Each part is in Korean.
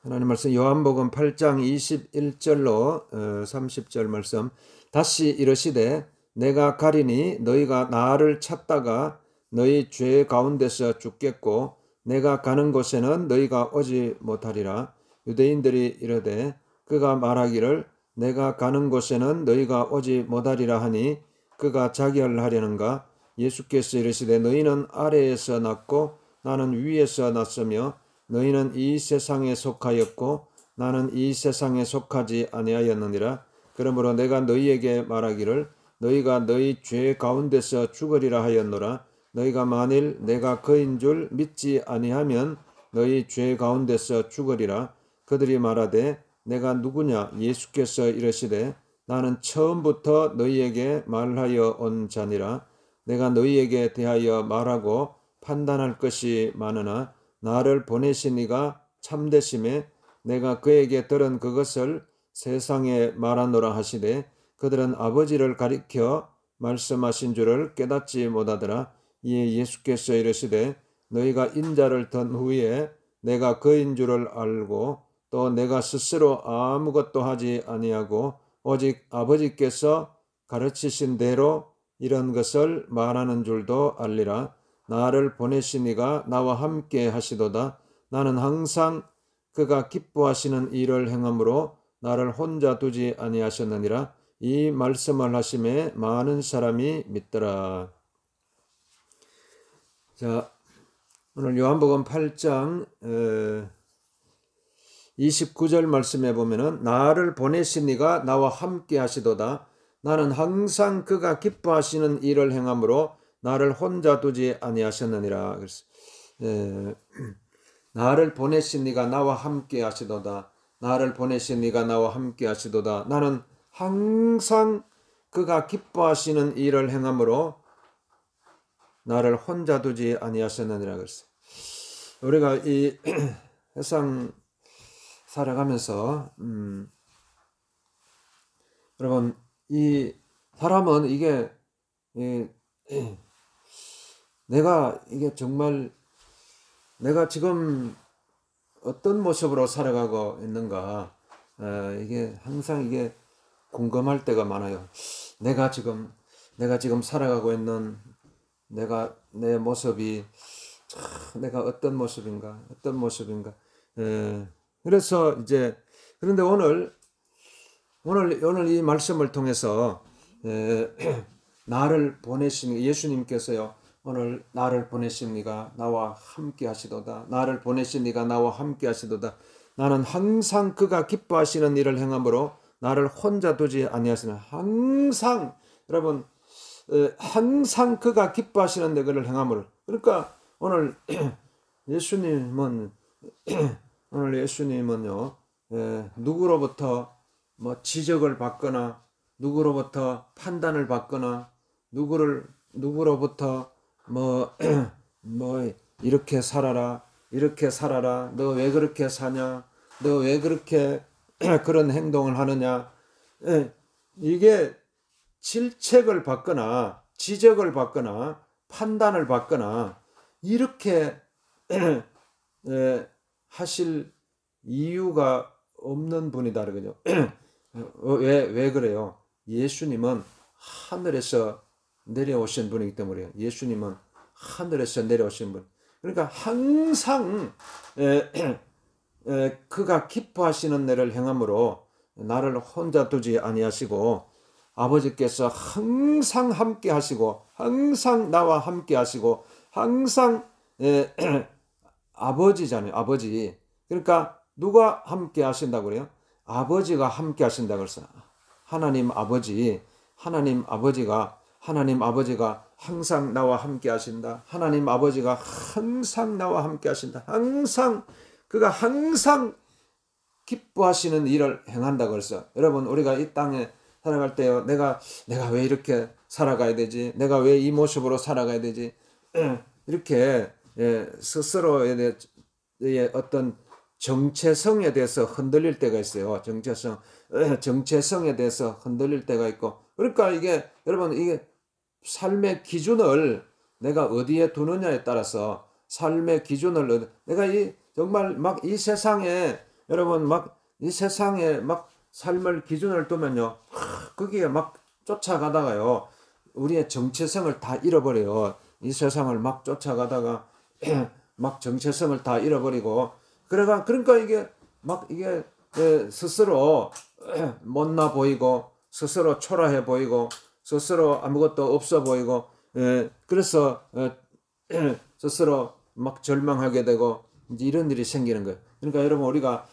하나님 말씀 요한복음 8장 21절로 30절 말씀. 다시 이르시되 내가 가리니 너희가 나를 찾다가 너희 죄 가운데서 죽겠고 내가 가는 곳에는 너희가 오지 못하리라. 유대인들이 이르되 그가 말하기를 내가 가는 곳에는 너희가 오지 못하리라 하니 그가 자결하려는가. 예수께서 이르시되 너희는 아래에서 났고 나는 위에서 났으며 너희는 이 세상에 속하였고 나는 이 세상에 속하지 아니하였느니라. 그러므로 내가 너희에게 말하기를 너희가 너희 죄 가운데서 죽으리라 하였노라. 너희가 만일 내가 그인 줄 믿지 아니하면 너희 죄 가운데서 죽으리라. 그들이 말하되 내가 누구냐. 예수께서 이르시되 나는 처음부터 너희에게 말하여 온 자니라. 내가 너희에게 대하여 말하고 판단할 것이 많으나 나를 보내신 이가 참되심에 내가 그에게 들은 그것을 세상에 말하노라 하시되 그들은 아버지를 가리켜 말씀하신 줄을 깨닫지 못하더라. 이에 예수께서 이르시되 너희가 인자를 든 후에 내가 그인 줄을 알고 또 내가 스스로 아무것도 하지 아니하고 오직 아버지께서 가르치신 대로 이런 것을 말하는 줄도 알리라. 나를 보내신 이가 나와 함께 하시도다. 나는 항상 그가 기뻐하시는 일을 행함으로 나를 혼자 두지 아니하셨느니라. 이 말씀을 하심에 많은 사람이 믿더라. 자, 오늘 요한복음 8장 29절 말씀에 보면은 나를 보내신 이가 나와 함께 하시도다. 나는 항상 그가 기뻐하시는 일을 행함으로 나를 혼자 두지 아니하셨느니라. 그래서 나를 보내신 이가 나와 함께 하시도다. 나를 보내신 이가 나와 함께 하시도다. 나는 항상 그가 기뻐하시는 일을 행함으로 나를 혼자 두지 아니하셨느니라. 그랬어요. 우리가 이 세상 살아가면서 여러분 이 사람은 이게 내가 이게 정말 내가 지금 어떤 모습으로 살아가고 있는가 이게 항상 이게 궁금할 때가 많아요. 내가 지금 살아가고 있는 내 모습이 내가 어떤 모습인가 그래서 이제 그런데 오늘 이 말씀을 통해서 나를 보내신 예수님께서요 오늘 나를 보내신 이가 나와 함께 하시도다. 나를 보내신 이가 나와 함께 하시도다. 나는 항상 그가 기뻐하시는 일을 행함으로 나를 혼자 두지 아니하시는 항상 여러분 항상 그가 기뻐하시는 일을 행함으로 그러니까 오늘 예수님은요 누구로부터 뭐 지적을 받거나 누구로부터 판단을 받거나 누구로부터 뭐 이렇게 살아라 너 왜 그렇게 사냐 너 왜 그렇게 그런 행동을 하느냐 이게 질책을 받거나 지적을 받거나 판단을 받거나 이렇게 하실 이유가 없는 분이다 그러죠. 왜 그래요? 예수님은 하늘에서 내려오신 분이기 때문에요. 예수님은 하늘에서 내려오신 분. 그러니까 항상 그가 기뻐하시는 일을 행함으로 나를 혼자 두지 아니하시고 아버지께서 항상 함께 하시고 항상 나와 함께 하시고 항상 아버지잖아요. 아버지. 그러니까 누가 함께 하신다고 그래요? 아버지가 함께 하신다고 그래서 하나님 아버지가 항상 나와 함께 하신다. 하나님 아버지가 항상 나와 함께 하신다. 그가 항상 기뻐하시는 일을 행한다고 그래서 여러분 우리가 이 땅에 살아갈 때요. 내가 왜 이렇게 살아가야 되지? 내가 왜 이 모습으로 살아가야 되지? 이렇게 스스로의 어떤 정체성에 대해서 흔들릴 때가 있어요. 정체성에 대해서 흔들릴 때가 있고. 그러니까 이게 여러분 이게 삶의 기준을 내가 어디에 두느냐에 따라서 삶의 기준을 내가 정말 막 이 세상에 여러분 막 이 세상에 막 삶을 기준을 두면요, 거기에 막 쫓아가다가요, 우리의 정체성을 다 잃어버려요. 이 세상을 막 쫓아가다가 막 정체성을 다 잃어버리고, 그러니까 이게 막 이게 스스로 못나 보이고, 스스로 초라해 보이고, 스스로 아무것도 없어 보이고, 그래서 스스로 막 절망하게 되고 이제 이런 일이 생기는 거예요. 그러니까 여러분 우리가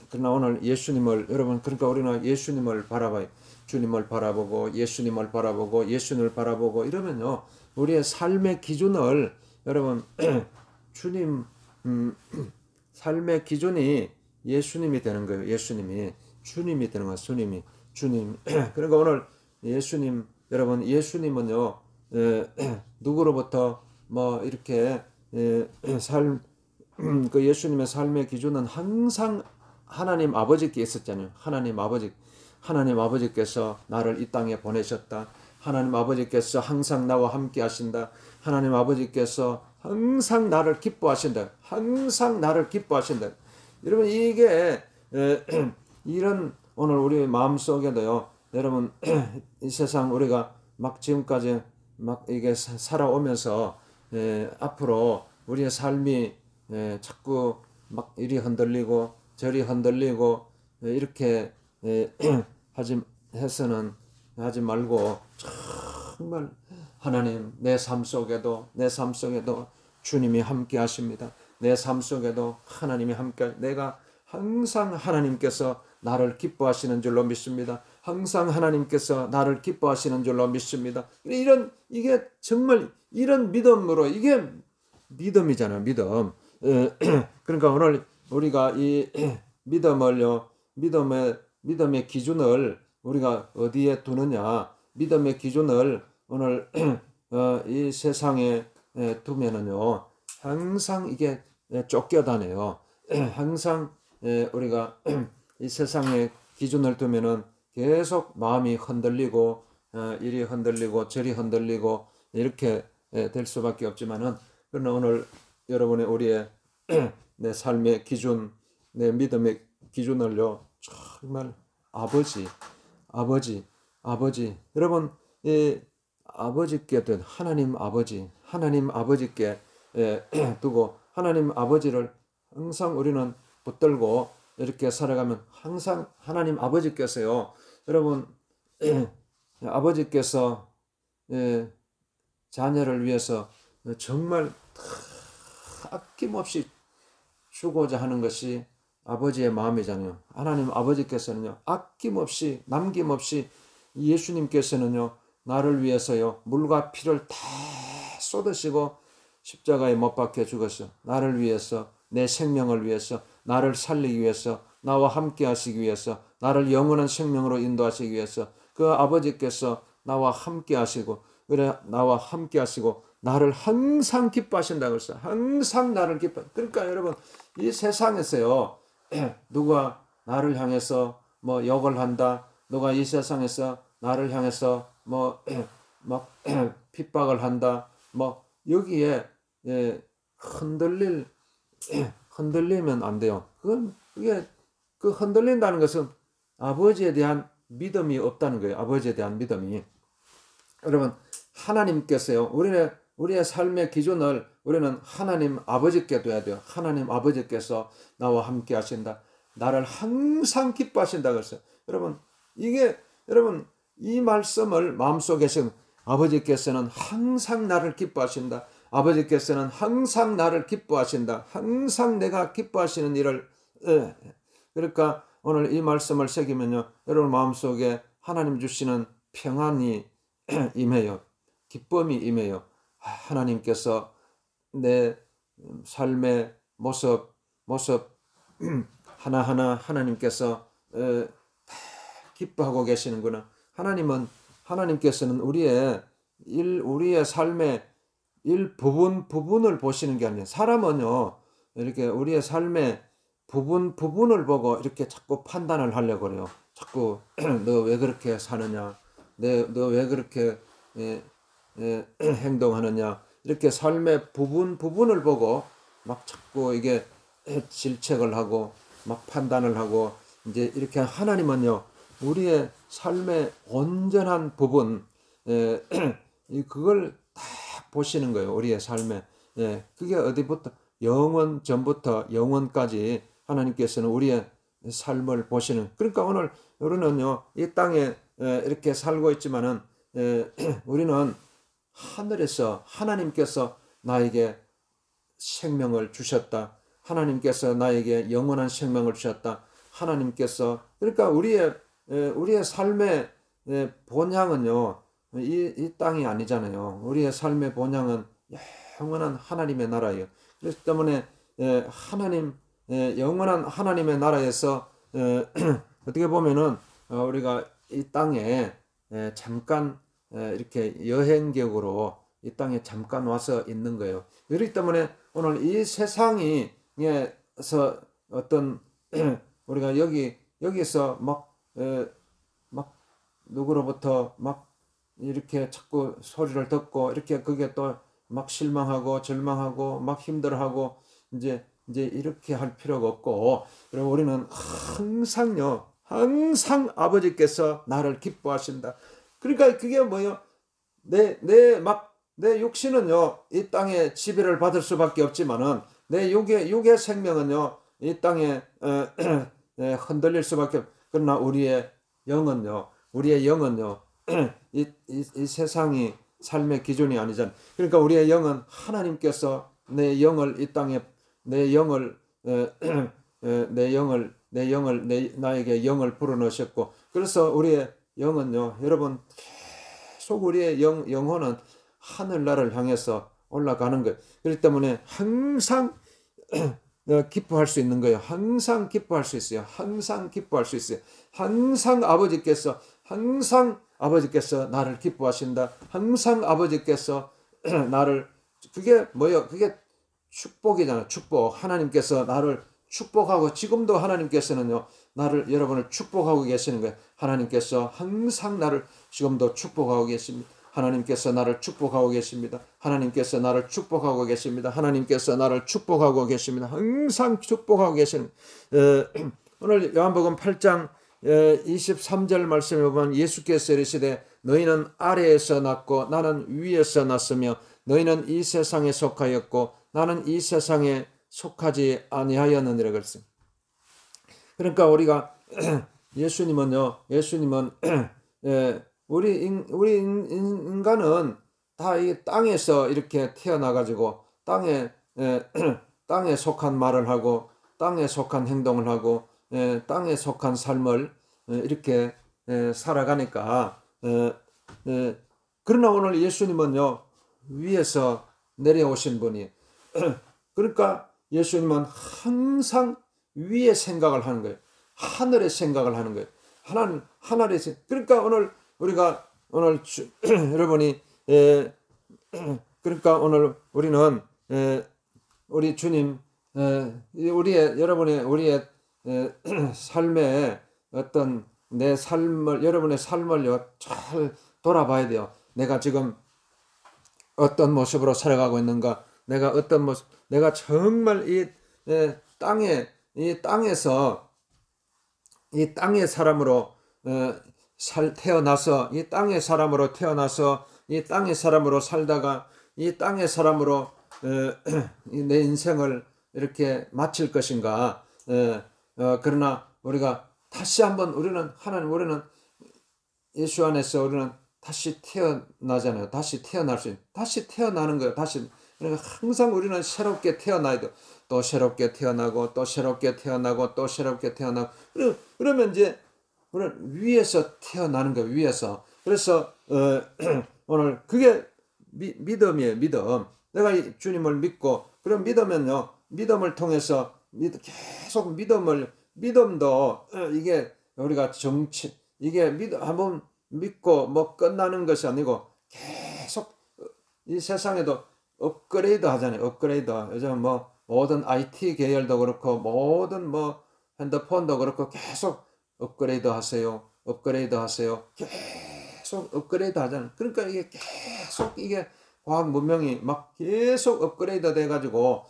그러나 오늘 예수님을 여러분 그러니까 우리는 예수님을 바라봐요. 주님을 바라보고 예수님을 바라보고 예수님을 바라보고 이러면요 우리의 삶의 기준을 여러분 주님 삶의 기준이 예수님이 되는 거예요. 예수님이 주님이 되는 거예요. 주님 그러니까 오늘 예수님 여러분 예수님은요 누구로부터 뭐 이렇게 그 예수님의 삶의 기준은 항상 하나님 아버지께 있었잖아요. 하나님 아버지께서 나를 이 땅에 보내셨다. 하나님 아버지께서 항상 나와 함께 하신다. 하나님 아버지께서 항상 나를 기뻐하신다. 항상 나를 기뻐하신다. 여러분 이게 이런 오늘 우리 마음속에도요. 여러분 이 세상 우리가 막 지금까지 막 이게 살아오면서 앞으로 우리의 삶이 자꾸 막 이리 흔들리고 저리 흔들리고 이렇게 하지 해서는 하지 말고 정말 하나님 내 삶 속에도 주님이 함께 하십니다. 내 삶 속에도 하나님이 함께 내가 항상 하나님께서 나를 기뻐하시는 줄로 믿습니다. 항상 하나님께서 나를 기뻐하시는 줄로 믿습니다. 이게 정말 이런 믿음으로 이게 믿음이잖아요. 믿음. 그러니까 오늘 우리가 이 믿음을요, 믿음의 기준을 우리가 어디에 두느냐, 믿음의 기준을 오늘 이 세상에 두면은요, 항상 이게 쫓겨다녀요. 항상 우리가 이 세상의 기준을 두면은 계속 마음이 흔들리고 이리 흔들리고 저리 흔들리고 이렇게 될 수밖에 없지만은 그러나 오늘 여러분의 우리의 내 삶의 기준, 내 믿음의 기준을요 정말 아버지 여러분 이 아버지께 된 하나님 아버지께 두고 하나님 아버지를 항상 우리는 붙들고 이렇게 살아가면 항상 하나님 아버지께서요 여러분 아버지께서 자녀를 위해서 정말 아낌없이 주고자 하는 것이 아버지의 마음이잖아요. 하나님 아버지께서는요 아낌없이 남김없이 예수님께서는요 나를 위해서요 물과 피를 다 쏟으시고 십자가에 못 박혀 죽었어. 나를 위해서 내 생명을 위해서 나를 살리기 위해서 나와 함께 하시기 위해서 나를 영원한 생명으로 인도하시기 위해서 그 아버지께서 나와 함께 하시고 그래 나와 함께 하시고 나를 항상 기뻐하신다고 그랬어요. 항상 나를 그러니까 여러분 이 세상에서요 누가 나를 향해서 뭐 욕을 한다. 누가 이 세상에서 나를 향해서 뭐 막 핍박을 한다. 뭐 여기에 흔들리면 안 돼요. 그게 그 흔들린다는 것은 아버지에 대한 믿음이 없다는 거예요. 아버지에 대한 믿음이. 여러분 하나님께서요 우리의 삶의 기준을 우리는 하나님 아버지께 둬야 돼요. 하나님 아버지께서 나와 함께 하신다. 나를 항상 기뻐하신다 그랬어요. 여러분 여러분 이 말씀을 마음속에 아버지께서는 항상 나를 기뻐하신다. 아버지께서는 항상 나를 기뻐하신다. 항상 내가 기뻐하시는 일을 그러니까 오늘 이 말씀을 새기면요 여러분 마음속에 하나님 주시는 평안이 임해요. 기쁨이 임해요. 하나님께서 내 삶의 모습 하나하나 하나님께서 기뻐하고 계시는구나. 하나님께서는 우리의 삶의 부분을 보시는 게 아니에요. 사람은요 이렇게 우리의 삶의 부분을 보고 이렇게 자꾸 판단을 하려고 그래요. 자꾸 너 왜 그렇게 사느냐, 너 왜 그렇게 행동하느냐, 이렇게 삶의 부분을 보고 막 자꾸 이게 질책을 하고 막 판단을 하고 이제 이렇게 하나님은요 우리의 삶의 온전한 부분 그걸 딱 보시는 거예요. 우리의 삶에 그게 어디부터 영원 전부터 영원까지 하나님께서는 우리의 삶을 보시는 그러니까 오늘 우리는요 이 땅에 이렇게 살고 있지만은 우리는 하늘에서 하나님께서 나에게 생명을 주셨다. 하나님께서 나에게 영원한 생명을 주셨다. 하나님께서 그러니까 우리의 삶의 본향은요 이 땅이 아니잖아요. 우리의 삶의 본향은 영원한 하나님의 나라예요. 그렇기 때문에 영원한 하나님의 나라에서 어떻게 보면은 우리가 이 땅에 잠깐 이렇게 여행객으로 이 땅에 잠깐 와서 있는 거예요. 그렇기 때문에 오늘 이 세상에서 어떤 우리가 여기서 막 누구로부터 막 이렇게 자꾸 소리를 듣고 이렇게 그게 또 막 실망하고 절망하고 막 힘들어하고 이제 이렇게 할 필요가 없고 그럼 우리는 항상 아버지께서 나를 기뻐하신다. 그러니까 그게 뭐요? 내 육신은요 이 땅에 지배를 받을 수밖에 없지만은 내 육의 생명은요 이 땅에 흔들릴 수밖에 그러나 우리의 영은요 이 세상이 삶의 기준이 아니잖아요. 그러니까 우리의 영은 하나님께서 내 영을 이 땅에 나에게 영을 불어넣으셨고 그래서 우리의 영은요 여러분 계속 우리의 영혼은 하늘나라를 향해서 올라가는 거예요. 그렇기 때문에 항상 기뻐할 수 있는 거예요. 항상 기뻐할 수 있어요. 항상 기뻐할 수 있어요. 항상 아버지께서 나를 기뻐하신다. 항상 아버지께서 나를 그게 뭐예요? 그게 축복이잖아요. 축복. 하나님께서 나를 축복하고 지금도 하나님께서는요 여러분을 축복하고 계시는 거예요. 하나님께서 항상 나를 지금도 축복하고 계십니다. 하나님께서 나를 축복하고 계십니다. 하나님께서 나를 축복하고 계십니다. 하나님께서 나를 축복하고 계십니다. 항상 축복하고 계시는 오늘 요한복음 8장 23절 말씀에 보면 예수께서 이르시되 너희는 아래에서 났고 나는 위에서 났으며 너희는 이 세상에 속하였고 나는 이 세상에 속하지 아니하였느니라 그랬어요. 그러니까 우리가 예수님은 우리 인간은 다 이 땅에서 이렇게 태어나가지고 땅에 속한 말을 하고 땅에 속한 행동을 하고 땅에 속한 삶을 이렇게 살아가니까 그러나 오늘 예수님은요 위에서 내려오신 분이 그러니까 예수님은 항상 위의 생각을 하는 거예요. 하늘의 생각을 하는 거예요. 하늘의 그러니까 우리가 여러분이 그러니까 오늘 우리는 우리 주님 우리의 삶의 어떤 여러분의 삶을 잘 돌아봐야 돼요. 내가 지금 어떤 모습으로 살아가고 있는가? 내가 정말 이 땅에서 이 땅의 사람으로 태어나서 이 땅의 사람으로 태어나서 이 땅의 사람으로 살다가 이 땅의 사람으로 내 인생을 이렇게 마칠 것인가? 그러나 우리가 다시 한번 우리는 예수 안에서 우리는 다시 태어나잖아요. 다시 태어날 수 있는 다시 태어나는 거예요. 그러니까 항상 우리는 새롭게 태어나야 돼요. 또 새롭게 태어나고 또 새롭게 태어나고 또 새롭게 태어나고 그러면 이제 우리는 위에서 태어나는 거예요. 위에서. 그래서 오늘 그게 믿음이에요. 믿음. 내가 이 주님을 믿고 그럼 믿으면요. 믿음을 통해서 계속 믿음도 이게 우리가 이게 한번 믿고 뭐 끝나는 것이 아니고 계속 이 세상에도 업그레이드 하잖아요. 업그레이드. 요즘 뭐 모든 IT 계열도 그렇고 모든 뭐 핸드폰도 그렇고 계속 업그레이드 하세요. 계속 업그레이드 하잖아요. 그러니까 이게 계속 과학 문명이 막 계속 업그레이드 돼 가지고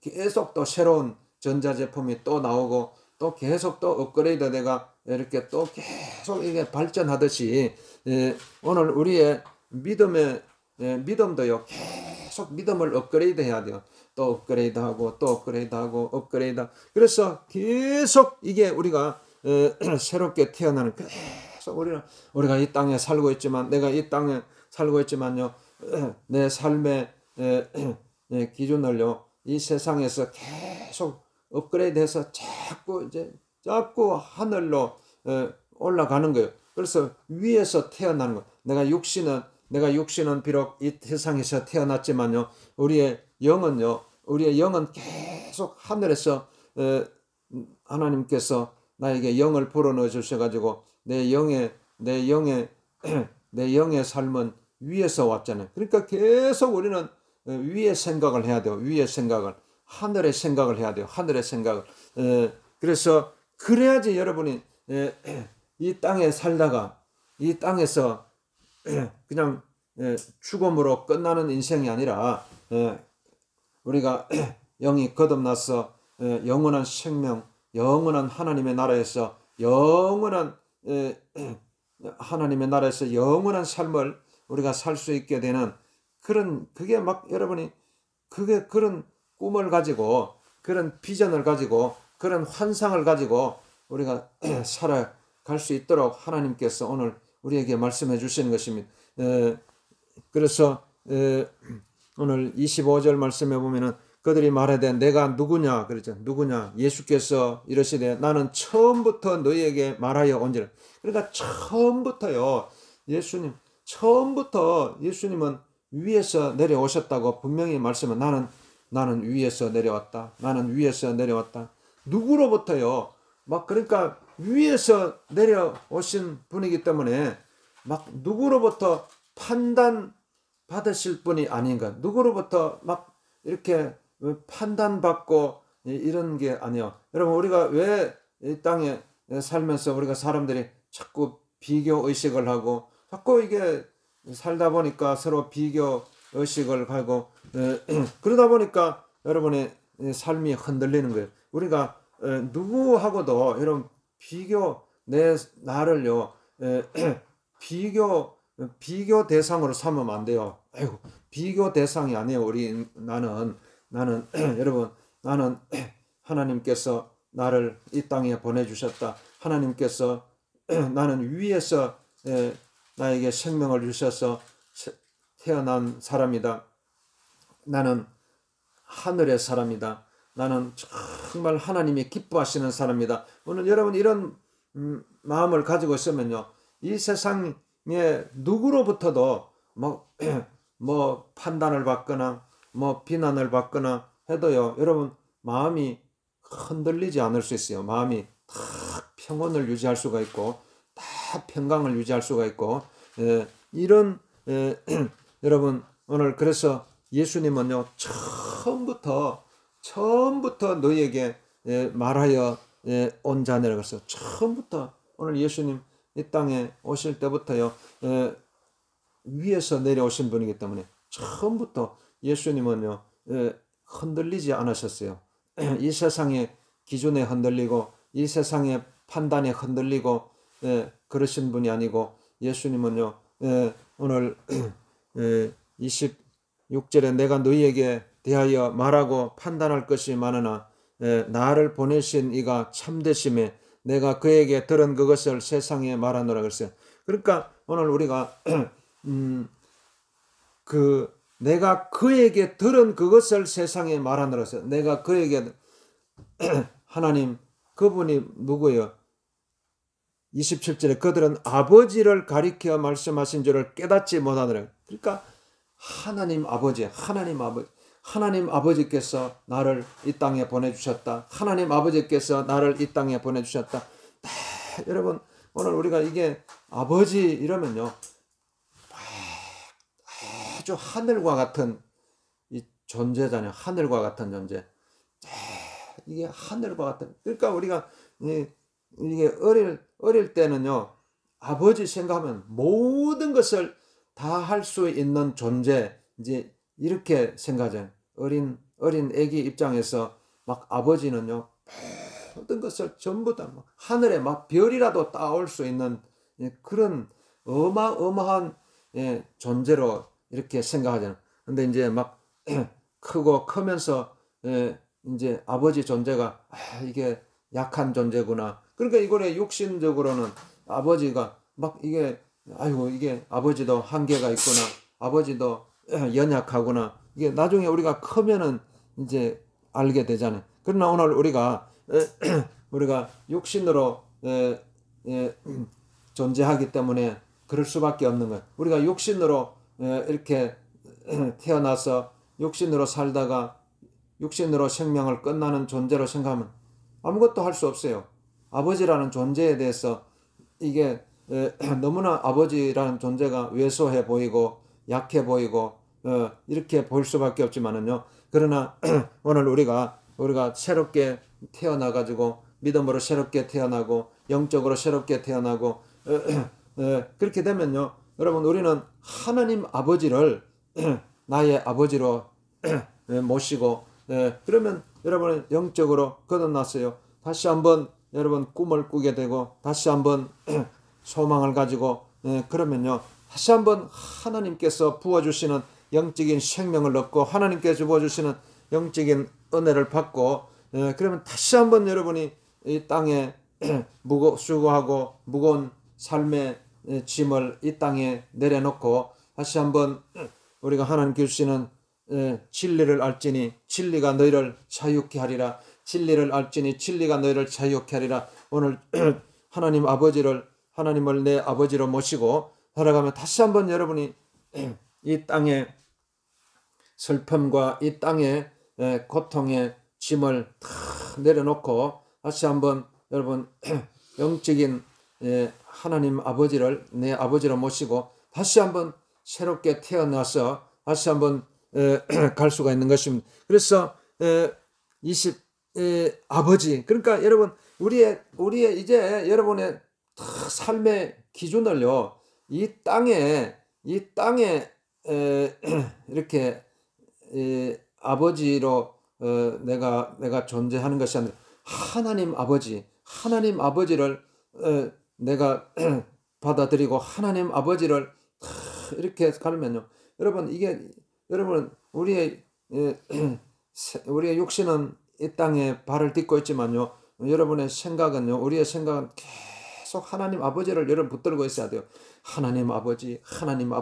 계속 또 새로운 전자제품이 또 나오고 또 계속 또 업그레이드 돼가 이렇게 또 계속 이게 발전하듯이 오늘 우리의 믿음도요 계속 믿음을 업그레이드 해야 돼요. 또 업그레이드하고 또 업그레이드하고 업그레이드. 그래서 계속 이게 우리가 새롭게 태어나는 계속 우리가 이 땅에 살고 있지만 내가 이 땅에 살고 있지만요 내 삶의 기준을요 이 세상에서 계속 업그레이드해서 자꾸 하늘로 올라가는 거예요. 그래서 위에서 태어나는 거. 내가 육신은 비록 이 세상에서 태어났지만요 우리의 영은 계속 하늘에서 하나님께서 나에게 영을 불어넣어 주셔가지고 내 영의 삶은 위에서 왔잖아요. 그러니까 계속 우리는 위의 생각을 해야 돼요. 위의 생각을, 하늘의 생각을 해야 돼요. 하늘의 생각을. 그래서 그래야지 여러분이 이 땅에 살다가 이 땅에서 그냥 죽음으로 끝나는 인생이 아니라 우리가 영이 거듭나서 영원한 생명, 영원한 하나님의 나라에서 영원한 삶을 우리가 살 수 있게 되는 그게 막 여러분이 그런 꿈을 가지고 그런 비전을 가지고 그런 환상을 가지고 우리가 살아갈 수 있도록 하나님께서 오늘 우리에게 말씀해 주시는 것입니다. 그래서 오늘 25절 말씀에 보면은 그들이 말하되 내가 누구냐 그랬죠. 누구냐? 예수께서 이러시되 나는 처음부터 너희에게 말하여 온지라. 그러니까 처음부터요. 예수님은 위에서 내려오셨다고 분명히 말씀은 나는 위에서 내려왔다. 나는 위에서 내려왔다. 누구로부터요? 막 그러니까 위에서 내려오신 분이기 때문에 막 누구로부터 판단 받으실 분이 아닌가. 누구로부터 막 이렇게 판단받고 이런 게 아니에요. 여러분 우리가 왜 이 땅에 살면서 우리가 사람들이 자꾸 비교 의식을 하고 자꾸 이게 살다 보니까 서로 비교 의식을 하고 그러다 보니까 여러분의 삶이 흔들리는 거예요. 우리가 누구하고도 여러분 나를요 비교 대상으로 삼으면 안 돼요. 아이고, 비교 대상이 아니에요. 나는 여러분 나는 하나님께서 나를 이 땅에 보내주셨다. 하나님께서 나는 위에서 나에게 생명을 주셔서 태어난 사람이다. 나는 하늘의 사람이다. 나는 정말 하나님이 기뻐하시는 사람이다. 오늘 여러분 이런 마음을 가지고 있으면요. 이 세상에 누구로부터도 뭐 판단을 받거나 뭐 비난을 받거나 해도요. 여러분 마음이 흔들리지 않을 수 있어요. 마음이 다 평온을 유지할 수가 있고 다 평강을 유지할 수가 있고 이런 여러분 오늘 그래서 예수님은요 처음부터 너희에게 말하여 온 자니라 그랬어요. 처음부터 오늘 예수님 이 땅에 오실 때부터요 위에서 내려오신 분이기 때문에 처음부터 예수님은요 흔들리지 않으셨어요. 이 세상의 기준에 흔들리고 이 세상의 판단에 흔들리고 그러신 분이 아니고 예수님은요 오늘 26절에 내가 너희에게 대하여 말하고 판단할 것이 많으나 나를 보내신 이가 참되심에 내가 그에게 들은 그것을 세상에 말하노라 그랬어요. 그러니까 오늘 우리가 내가 그에게 들은 그것을 세상에 말하노라 했어요. 내가 그에게 하나님 그분이 누구예요? 27절에 그들은 아버지를 가리켜 말씀하신 줄을 깨닫지 못하더라. 그러니까 하나님 아버지께서 나를 이 땅에 보내주셨다. 하나님 아버지께서 나를 이 땅에 보내주셨다. 여러분 오늘 우리가 이게 아버지 이러면요 아주 하늘과 같은 이 존재잖아요. 하늘과 같은 존재. 이게 하늘과 같은. 그러니까 우리가 이게 어릴 때는요 아버지 생각하면 모든 것을 다 할 수 있는 존재 이제 이렇게 생각하잖아요. 어린 애기 입장에서 막 아버지는요 모든 것을 전부 다 하늘에 막 별이라도 따올 수 있는 그런 어마어마한 존재로 이렇게 생각하잖아요. 근데 이제 막 크고 크면서 이제 아버지 존재가 이게 약한 존재구나. 그러니까 이거에 육신적으로는 아버지가 막 이게 아이고 이게 아버지도 한계가 있구나. 아버지도 연약하구나. 이게 나중에 우리가 크면은 이제 알게 되잖아요. 그러나 오늘 우리가 육신으로 존재하기 때문에 그럴 수밖에 없는 거예요. 우리가 육신으로 이렇게 태어나서 육신으로 살다가 육신으로 생명을 끝나는 존재로 생각하면 아무것도 할 수 없어요. 아버지라는 존재에 대해서 이게 너무나 아버지라는 존재가 왜소해 보이고 약해 보이고 이렇게 보일 수밖에 없지만은요. 그러나 오늘 우리가 새롭게 태어나 가지고 믿음으로 새롭게 태어나고 영적으로 새롭게 태어나고 그렇게 되면요. 여러분 우리는 하나님 아버지를 나의 아버지로 모시고 그러면 여러분은 영적으로 거듭났어요. 다시 한번 여러분 꿈을 꾸게 되고 다시 한번 소망을 가지고 그러면요. 다시 한번 하나님께서 부어주시는 영적인 생명을 얻고 하나님께서 부어주시는 영적인 은혜를 받고 그러면 다시 한번 여러분이 이 땅에 수고하고 무거운 삶의 짐을 이 땅에 내려놓고 다시 한번 우리가 하나님께 주시는 진리를 알지니 진리가 너희를 자유케 하리라. 진리를 알지니 진리가 너희를 자유케 하리라. 오늘 하나님을 내 아버지로 모시고 살아가면 다시 한번 여러분이 이 땅의 슬픔과 이 땅의 고통의 짐을 다 내려놓고 다시 한번 여러분 영적인 하나님 아버지를 내 아버지로 모시고 다시 한번 새롭게 태어나서 다시 한번 갈 수가 있는 것입니다. 그래서 아버지 그러니까 여러분 우리의 이제 여러분의 삶의 기준을요 이 땅에 이렇게 아버지로 내가 존재하는 것이 아니라 하나님 아버지를 내가 받아들이고 하나님 아버지를 이렇게 가르면요. 여러분 여러분 우리의 육신은 이 땅에 발을 딛고 있지만요. 여러분의 생각은요. 우리의 생각은 계속 하나님 아버지를 여러분 붙들고 있어야 돼요. 하나님 아버지. 하나님은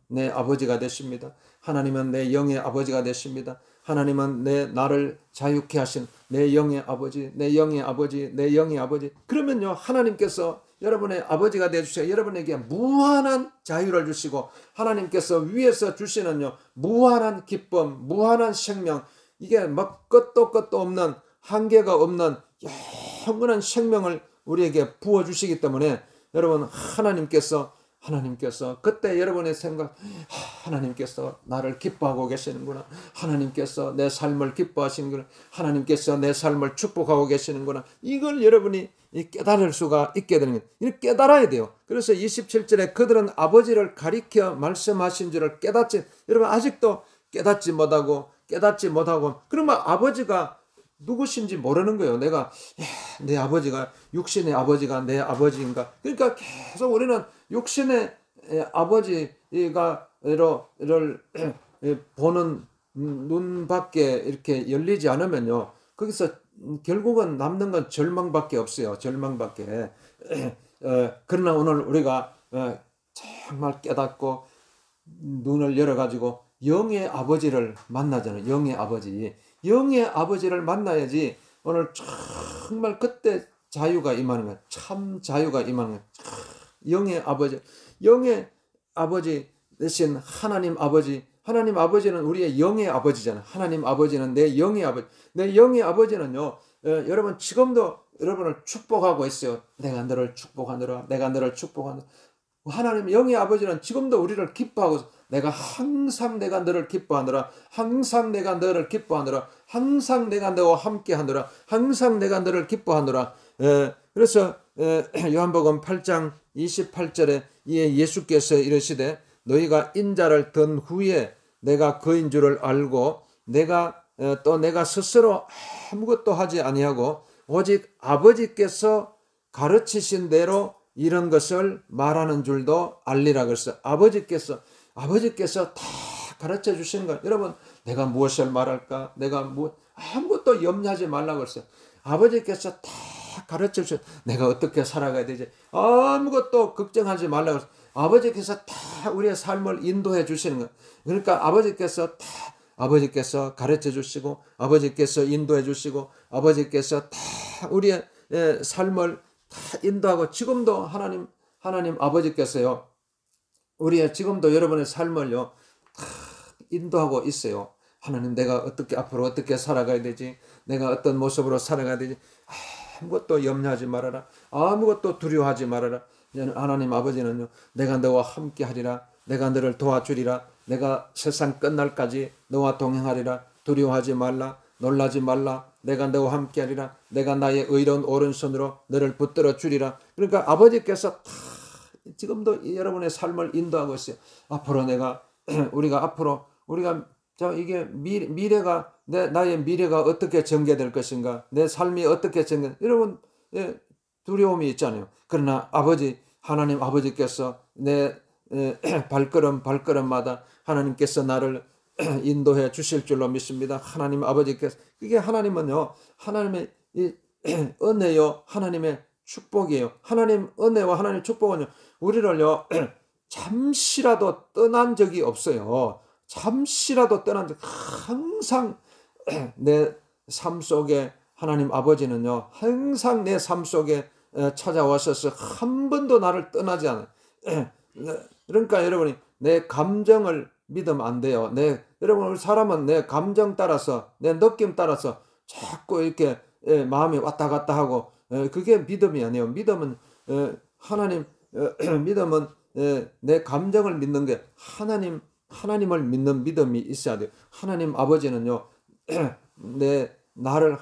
내 아버지가 되십니다. 하나님은 내 영의 아버지가 되십니다. 하나님은 나를 자유케 하신 내 영의 아버지. 그러면요. 하나님께서 여러분의 아버지가 되어주셔서 여러분에게 무한한 자유를 주시고 하나님께서 위에서 주시는요 무한한 기쁨, 무한한 생명, 이게 막 끝도 없는 한계가 없는 영원한 생명을 우리에게 부어주시기 때문에 여러분 하나님께서 그때 여러분의 생각 하나님께서 나를 기뻐하고 계시는구나. 하나님께서 내 삶을 기뻐하시는구나. 하나님께서 내 삶을 축복하고 계시는구나. 이걸 여러분이 깨달을 수가 있게 되는 거예요. 이걸 깨달아야 돼요. 그래서 27절에 그들은 아버지를 가리켜 말씀하신 줄을 여러분 아직도 깨닫지 못하고 그러면 아버지가 누구신지 모르는 거예요. 내 아버지가 육신의 아버지가 내 아버지인가. 그러니까 계속 우리는 육신의 아버지가 보는 눈밖에 이렇게 열리지 않으면요. 거기서 결국은 남는 건 절망밖에 없어요. 그러나 오늘 우리가 정말 깨닫고 눈을 열어가지고 영의 아버지를 만나잖아요. 영의 아버지를 만나야지 오늘 정말 그때 자유가 임하는 거예요. 참 자유가 임하는 거예요. 영의 아버지 대신 하나님 아버지는 우리의 영의 아버지잖아요. 하나님 아버지는 내 영의 아버지. 내 영의 아버지는요. 여러분 지금도 여러분을 축복하고 있어요. 내가 너를 축복하노라. 하나님 영의 아버지는 지금도 우리를 기뻐하고 있어요. 내가 항상 내가 너를 기뻐하노라. 항상 내가 너를 기뻐하노라. 항상 내가 너와 함께하노라. 항상 내가 너를 기뻐하노라. 그래서 요한복음 8장 28절에 예수께서 이르시되 너희가 인자를 든 후에 내가 그인 줄을 알고 내가 또 내가 스스로 아무것도 하지 아니하고 오직 아버지께서 가르치신 대로 이런 것을 말하는 줄도 알리라 그랬어요. 아버지께서 다 가르쳐 주시는 거예요. 여러분, 내가 무엇을 말할까? 아무것도 염려하지 말라고 그랬어요. 아버지께서 다 가르쳐 주셔. 내가 어떻게 살아가야 되지? 아무것도 걱정하지 말라고 그랬어요. 아버지께서 다 우리의 삶을 인도해 주시는 거예요. 그러니까 아버지께서 가르쳐 주시고, 아버지께서 인도해 주시고, 아버지께서 다 우리의 삶을 다 인도하고, 지금도 하나님 아버지께서요, 지금도 여러분의 삶을요, 다 인도하고 있어요. 하나님, 내가 앞으로 어떻게 살아가야 되지? 내가 어떤 모습으로 살아가야 되지? 아무것도 염려하지 말아라. 아무것도 두려워하지 말아라. 하나님 아버지는요, 내가 너와 함께 하리라. 내가 너를 도와주리라. 내가 세상 끝날까지 너와 동행하리라. 두려워하지 말라. 놀라지 말라. 내가 너와 함께 하리라. 내가 나의 의로운 오른손으로 너를 붙들어 주리라. 그러니까 아버지께서 다 지금도 여러분의 삶을 인도하고 있어요. 우리가 이게 미래가 나의 미래가 어떻게 전개될 것인가, 내 삶이 어떻게 여러분, 두려움이 있잖아요. 그러나 하나님 아버지께서 내 발걸음마다 하나님께서 나를 인도해 주실 줄로 믿습니다. 하나님 아버지께서, 이게 하나님은요, 하나님의 은혜요, 하나님의 축복이에요. 하나님 은혜와 하나님 축복은요, 우리를요 잠시라도 떠난 적이 없어요. 잠시라도 떠난 적, 항상 내 삶 속에 하나님 아버지는요, 항상 내 삶 속에 찾아와셔서 한 번도 나를 떠나지 않아요. 그러니까 여러분이 내 감정을 믿으면 안 돼요. 여러분, 우리 사람은 내 감정 따라서, 내 느낌 따라서 자꾸 이렇게 마음이 왔다 갔다 하고, 그게 믿음이 아니에요. 믿음은 믿음은 내 감정을 믿는 게 하나님을 믿는 믿음이 있어야 돼요. 하나님 아버지는요, 나를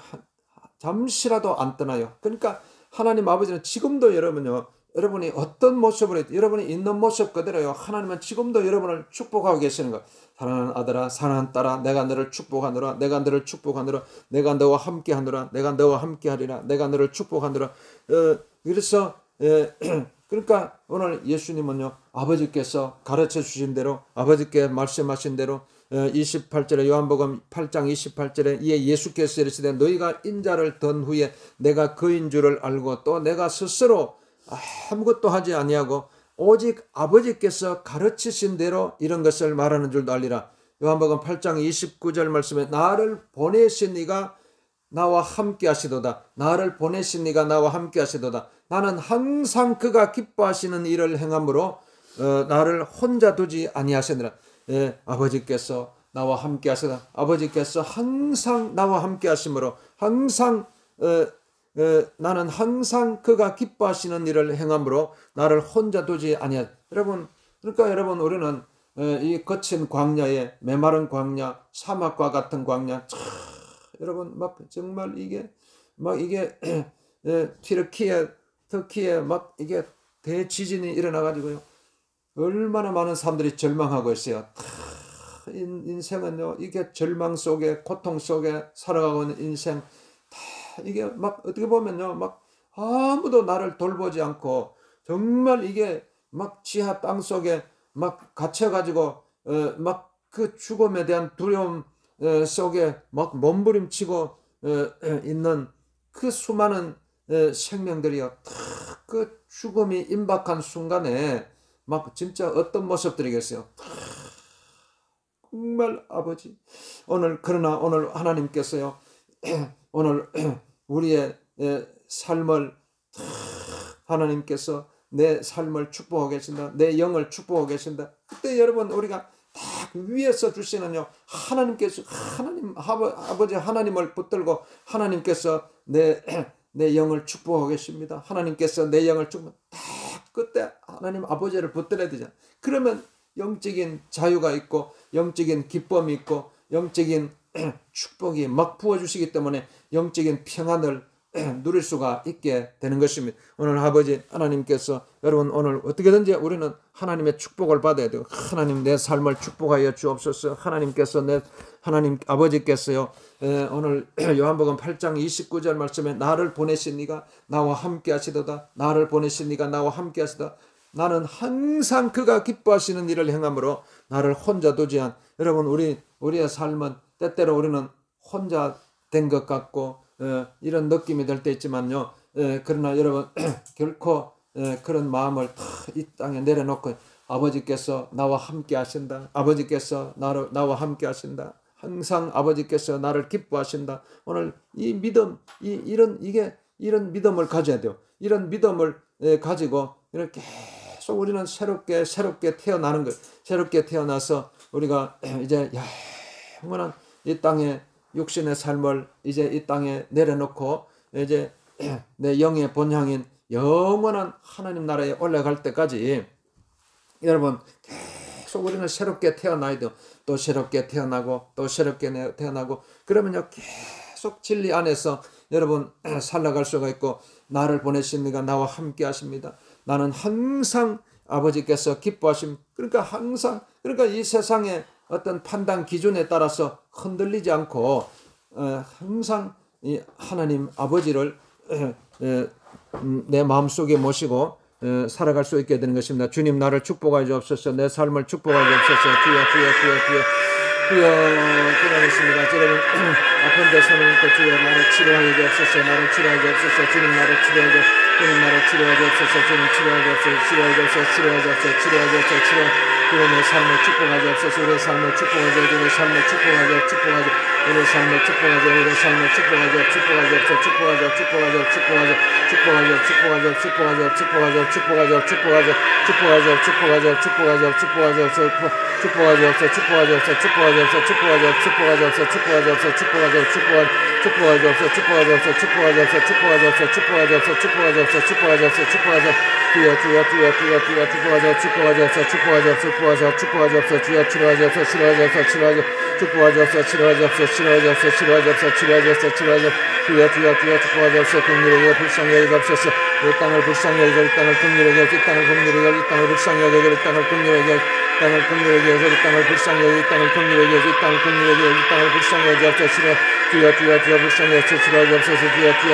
잠시라도 안 떠나요. 그러니까 하나님 아버지는 지금도 여러분이 어떤 모습으로, 여러분이 있는 모습 그대로요, 하나님은 지금도 여러분을 축복하고 계시는 거예요. 사랑하는 아들아, 사랑하는 딸아, 내가 너를 축복하노라. 내가 너를 축복하노라. 내가 너와 함께 하노라. 내가 너와 함께 하리라. 내가 너를 축복하노라. 그래서 그러니까 오늘 예수님은요, 아버지께서 가르쳐 주신 대로, 아버지께 말씀하신 대로 28절에, 요한복음 8장 28절에 이에 예수께서 이르시되 너희가 인자를 던 후에 내가 그인 줄을 알고 또 내가 스스로 아무것도 하지 아니하고 오직 아버지께서 가르치신 대로 이런 것을 말하는 줄도 알리라. 요한복음 8장 29절 말씀에 나를 보내신 이가 나와 함께 하시도다. 나를 보내신 이가 나와 함께 하시도다. 나는 항상 그가 기뻐하시는 일을 행함으로 나를 혼자 두지 아니하시느라. 아버지께서 나와 함께 하시다. 아버지께서 항상 나와 함께 하심으로 나는 항상 그가 기뻐하시는 일을 행함으로 나를 혼자 두지 아니하. 그러니까 여러분, 우리는 이 거친 광야에, 메마른 광야, 사막과 같은 광야, 여러분, 정말 이게 터키에 이게 대지진이 일어나가지고요, 얼마나 많은 사람들이 절망하고 있어요. 인생은요, 이게 절망 속에, 고통 속에 살아가고 있는 인생, 이게 어떻게 보면요, 아무도 나를 돌보지 않고, 정말 이게 지하 땅 속에 갇혀가지고, 그 죽음에 대한 두려움 속에 몸부림치고 있는 그 수많은 생명들이요, 그 죽음이 임박한 순간에 진짜 어떤 모습들이겠어요. 정말 아버지, 그러나 오늘 하나님께서요, 오늘 우리의 삶을, 하나님께서 내 삶을 축복하고 계신다. 내 영을 축복하고 계신다. 그때 여러분, 우리가 다 위에서 주시는요, 아버지 하나님을 붙들고 하나님께서 내 영을 축복하고 계십니다. 하나님께서 내 영을 그때 하나님 아버지를 붙들어야 되잖아요. 그러면 영적인 자유가 있고, 영적인 기쁨이 있고, 영적인 축복이 부어주시기 때문에 영적인 평안을 누릴 수가 있게 되는 것입니다. 오늘 아버지 하나님께서 여러분 오늘 어떻게든지 우리는 하나님의 축복을 받아야 돼요. 하나님 내 삶을 축복하여 주옵소서. 하나님께서 하나님 아버지께서요 오늘 요한복음 8장 29절 말씀에 나를 보내신 네가 나와 함께 하시도다. 나를 보내신 네가 나와 함께 하시도다. 나는 항상 그가 기뻐하시는 일을 행함으로 나를 혼자 두지 않. 여러분 우리의 삶은 때때로 우리는 혼자 된 것 같고 이런 느낌이 들 때 있지만요. 그러나 여러분 결코 그런 마음을 이 땅에 내려놓고 아버지께서 나와 함께 하신다. 아버지께서 나와 함께 하신다. 항상 아버지께서 나를 기뻐하신다. 오늘 이 믿음 이런 믿음을 가져야 돼요. 이런 믿음을 가지고 이렇게 계속 우리는 새롭게 태어나는 것. 새롭게 태어나서 우리가 이제 영원한 이 땅에 육신의 삶을 이제 이 땅에 내려놓고 이제 내 영의 본향인 영원한 하나님 나라에 올라갈 때까지 여러분 계속 우리는 새롭게 태어나야 돼요. 또 새롭게 태어나고 또 새롭게 태어나고 그러면요 계속 진리 안에서 여러분 살아갈 수가 있고 나를 보내신 이가 나와 함께 하십니다. 나는 항상 아버지께서 기뻐하심. 그러니까 이 세상의 어떤 판단 기준에 따라서 흔들리지 않고 항상 이 하나님 아버지를 내 마음속에 모시고 살아갈 수 있게 되는 것입니다. 주님 나를 축복하여 주옵소서. 내 삶을 축복하여 주옵소서. 주여 기도하겠습니다. 여러분 아픈 데 손을 얹고 주여 나를 치료하여 주옵소서. 나를 치료하여 주옵소서. 주님 나를 치료하여 주옵소서. 주님 나를 치료하여 주옵소서. 주님 치료하여 주옵소서. 치료하여 주옵소서. 주여 내 삶을 축복하여 주옵소서. 우리의 삶을 축복하여 주옵소서. 우리의 삶을 축복하여 주옵소서. 우리의 삶을 축복하여 주옵소서. 우리의 삶을 축복하여 주옵소서. 축복하여 국민에게 불쌍히 여기옵소서. 이 땅을 불쌍히 여기소서. 이 땅을 긍휼히 여기소서. 이 땅을 긍휼히 여기소서. 이 땅을 불쌍히 여기소서. 이 땅을 긍휼히 여기소서. 이 땅을 긍휼히 여기소서. 이 땅을 불쌍히 여기소서. 이 땅을 긍휼히 여기소서. 이 땅을 긍휼히 여기소서. 이 땅을 불쌍히 여기소서. 주여 불쌍히 여기소서. 주여